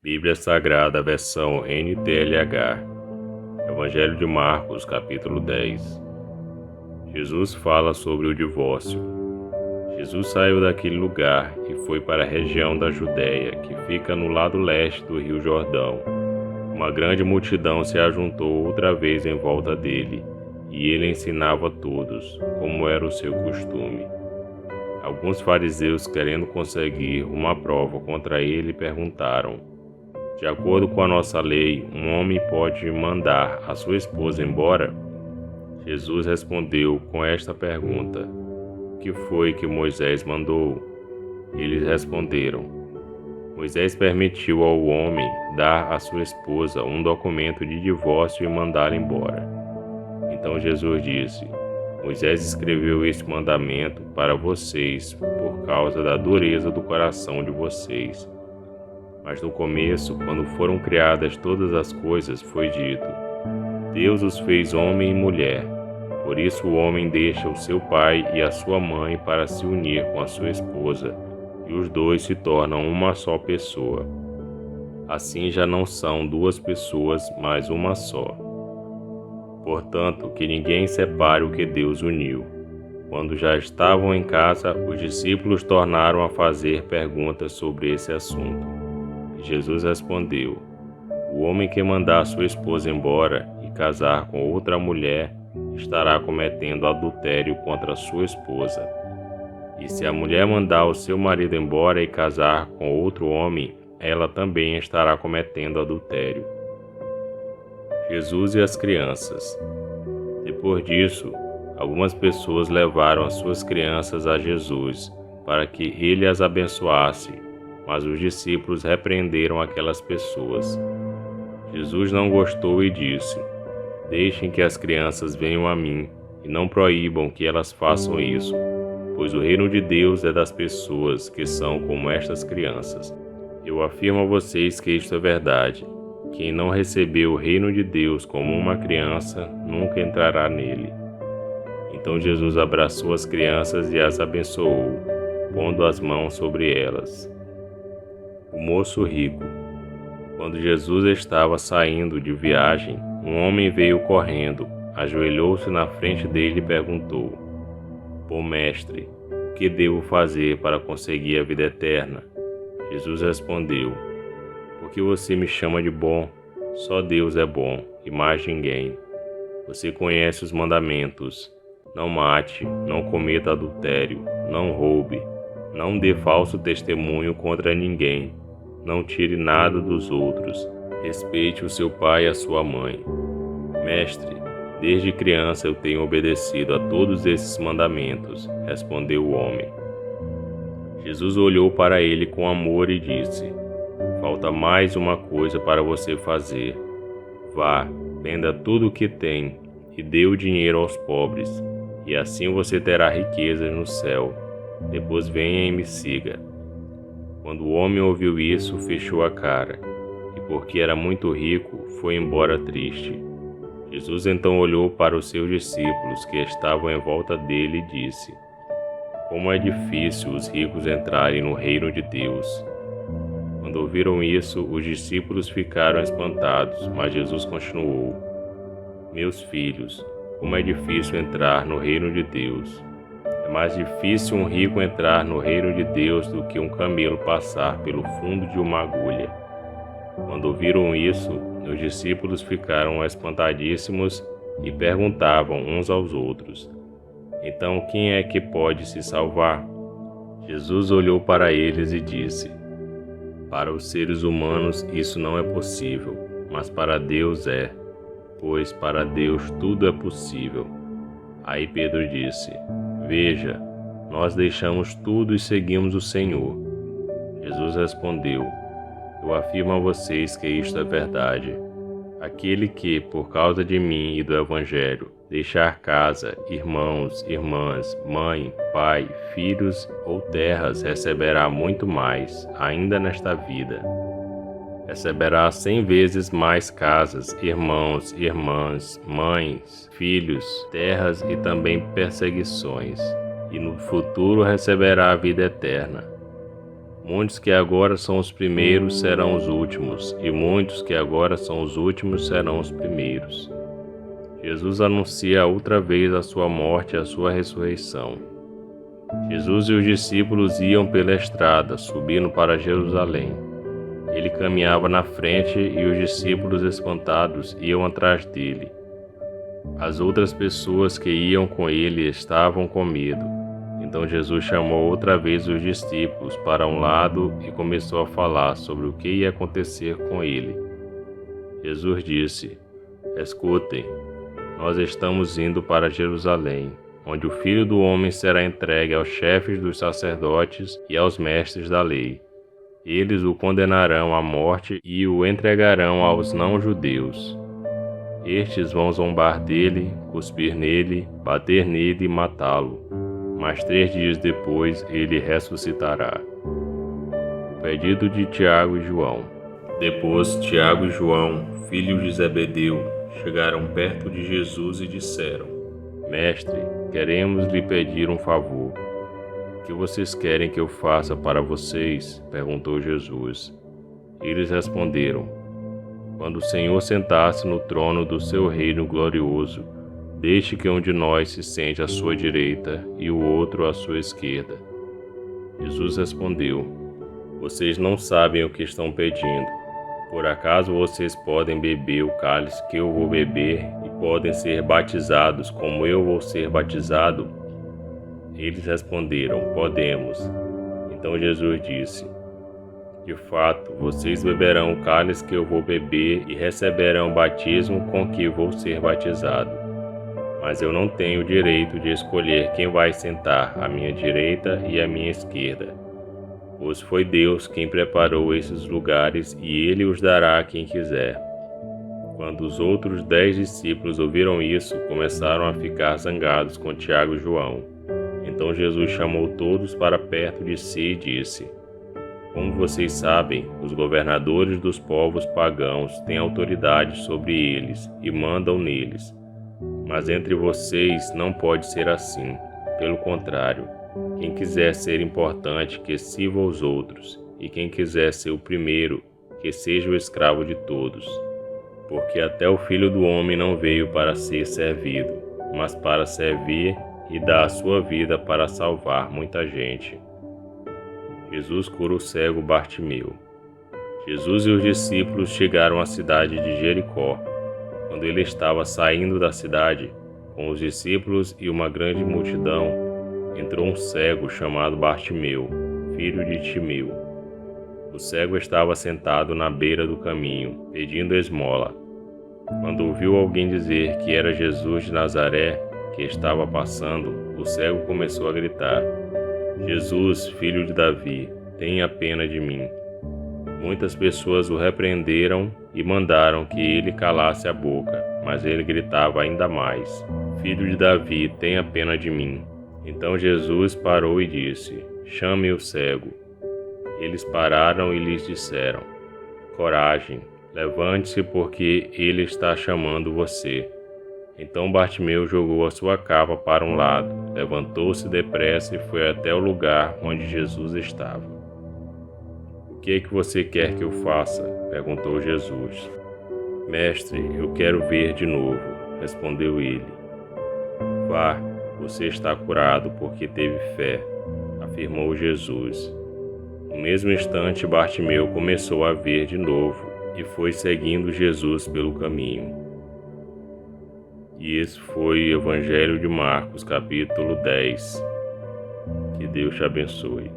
Bíblia Sagrada, versão NTLH. Evangelho de Marcos, capítulo 10. Jesus fala sobre o divórcio. Jesus saiu daquele lugar e foi para a região da Judéia, que fica no lado leste do rio Jordão. Uma grande multidão se ajuntou outra vez em volta dele, e ele ensinava a todos, como era o seu costume. Alguns fariseus, querendo conseguir uma prova contra ele, perguntaram: de acordo com a nossa lei, um homem pode mandar a sua esposa embora? Jesus respondeu com esta pergunta: o que foi que Moisés mandou? Eles responderam: Moisés permitiu ao homem dar à sua esposa um documento de divórcio e mandá-la embora. Então Jesus disse: Moisés escreveu este mandamento para vocês por causa da dureza do coração de vocês. Mas no começo, quando foram criadas todas as coisas, foi dito: Deus os fez homem e mulher. Por isso o homem deixa o seu pai e a sua mãe para se unir com a sua esposa, e os dois se tornam uma só pessoa. Assim já não são duas pessoas, mas uma só. Portanto, que ninguém separe o que Deus uniu. Quando já estavam em casa, os discípulos tornaram a fazer perguntas sobre esse assunto. Jesus respondeu: o homem que mandar sua esposa embora e casar com outra mulher estará cometendo adultério contra sua esposa. E se a mulher mandar o seu marido embora e casar com outro homem, ela também estará cometendo adultério. Jesus e as crianças. Depois disso, algumas pessoas levaram as suas crianças a Jesus para que ele as abençoasse. Mas os discípulos repreenderam aquelas pessoas. Jesus não gostou e disse: deixem que as crianças venham a mim e não proíbam que elas façam isso, pois o reino de Deus é das pessoas que são como estas crianças. Eu afirmo a vocês que isto é verdade. Quem não recebeu o reino de Deus como uma criança, nunca entrará nele. Então Jesus abraçou as crianças e as abençoou, pondo as mãos sobre elas. O moço rico. Quando Jesus estava saindo de viagem, um homem veio correndo, ajoelhou-se na frente dele e perguntou: Bom mestre, o que devo fazer para conseguir a vida eterna? Jesus respondeu: Por que você me chama de bom? Só Deus é bom, e mais ninguém. Você conhece os mandamentos: não mate, não cometa adultério, não roube, não dê falso testemunho contra ninguém, não tire nada dos outros, respeite o seu pai e a sua mãe. Mestre, desde criança eu tenho obedecido a todos esses mandamentos, respondeu o homem. Jesus olhou para ele com amor e disse: falta mais uma coisa para você fazer. Vá, venda tudo o que tem e dê o dinheiro aos pobres, e assim você terá riquezas no céu. Depois venha e me siga. Quando o homem ouviu isso, fechou a cara, e porque era muito rico, foi embora triste. Jesus então olhou para os seus discípulos que estavam em volta dele e disse: como é difícil os ricos entrarem no reino de Deus. Quando ouviram isso, os discípulos ficaram espantados, mas Jesus continuou: meus filhos, como é difícil entrar no reino de Deus. É mais difícil um rico entrar no reino de Deus do que um camelo passar pelo fundo de uma agulha. Quando ouviram isso, os discípulos ficaram espantadíssimos e perguntavam uns aos outros: então quem é que pode se salvar? Jesus olhou para eles e disse: para os seres humanos isso não é possível, mas para Deus é, pois para Deus tudo é possível. Aí Pedro disse: veja, nós deixamos tudo e seguimos o Senhor. Jesus respondeu: eu afirmo a vocês que isto é verdade. Aquele que, por causa de mim e do Evangelho, deixar casa, irmãos, irmãs, mãe, pai, filhos ou terras, receberá muito mais, ainda nesta vida. Receberá 100 vezes mais casas, irmãos, irmãs, mães, filhos, terras e também perseguições, e no futuro receberá a vida eterna. Muitos que agora são os primeiros serão os últimos, e muitos que agora são os últimos serão os primeiros. Jesus anuncia outra vez a sua morte e a sua ressurreição. Jesus e os discípulos iam pela estrada, subindo para Jerusalém. Ele caminhava na frente e os discípulos, espantados, iam atrás dele. As outras pessoas que iam com ele estavam com medo. Então Jesus chamou outra vez os discípulos para um lado e começou a falar sobre o que ia acontecer com ele. Jesus disse: Escutem, nós estamos indo para Jerusalém, onde o Filho do Homem será entregue aos chefes dos sacerdotes e aos mestres da lei. Eles o condenarão à morte e o entregarão aos não-judeus. Estes vão zombar dele, cuspir nele, bater nele e matá-lo. Mas 3 dias depois ele ressuscitará. Pedido de Tiago e João. Depois Tiago e João, filhos de Zebedeu, chegaram perto de Jesus e disseram: Mestre, queremos lhe pedir um favor. O que vocês querem que eu faça para vocês? Perguntou Jesus. Eles responderam: Quando o Senhor sentar-se no trono do seu reino glorioso, deixe que um de nós se sente à sua direita e o outro à sua esquerda. Jesus respondeu: Vocês não sabem o que estão pedindo. Por acaso vocês podem beber o cálice que eu vou beber e podem ser batizados como eu vou ser batizado? Eles responderam: Podemos. Então Jesus disse: De fato, vocês beberão o cálice que eu vou beber e receberão o batismo com que vou ser batizado. Mas eu não tenho o direito de escolher quem vai sentar à minha direita e à minha esquerda, pois foi Deus quem preparou esses lugares e Ele os dará a quem quiser. Quando os outros 10 discípulos ouviram isso, começaram a ficar zangados com Tiago e João. Então Jesus chamou todos para perto de si e disse: Como vocês sabem, os governadores dos povos pagãos têm autoridade sobre eles e mandam neles. Mas entre vocês não pode ser assim. Pelo contrário, quem quiser ser importante, que sirva aos outros, e quem quiser ser o primeiro, que seja o escravo de todos. Porque até o Filho do Homem não veio para ser servido, mas para servir e dar a sua vida para salvar muita gente. Jesus cura o cego Bartimeu. Jesus e os discípulos chegaram à cidade de Jericó. Quando ele estava saindo da cidade, com os discípulos e uma grande multidão, entrou um cego chamado Bartimeu, filho de Timeu. O cego estava sentado na beira do caminho, pedindo esmola. Quando ouviu alguém dizer que era Jesus de Nazaré que estava passando, o cego começou a gritar: Jesus, filho de Davi, tenha pena de mim. Muitas pessoas o repreenderam e mandaram que ele calasse a boca, mas ele gritava ainda mais: Filho de Davi, tenha pena de mim. Então Jesus parou e disse: Chame o cego. Eles pararam e lhes disseram: Coragem, levante-se, porque ele está chamando você. Então Bartimeu jogou a sua capa para um lado, levantou-se depressa e foi até o lugar onde Jesus estava. O que é que você quer que eu faça? Perguntou Jesus. Mestre, eu quero ver de novo, respondeu ele. Vá, você está curado porque teve fé, afirmou Jesus. No mesmo instante, Bartimeu começou a ver de novo e foi seguindo Jesus pelo caminho. E esse foi o Evangelho de Marcos, capítulo 10. Que Deus te abençoe.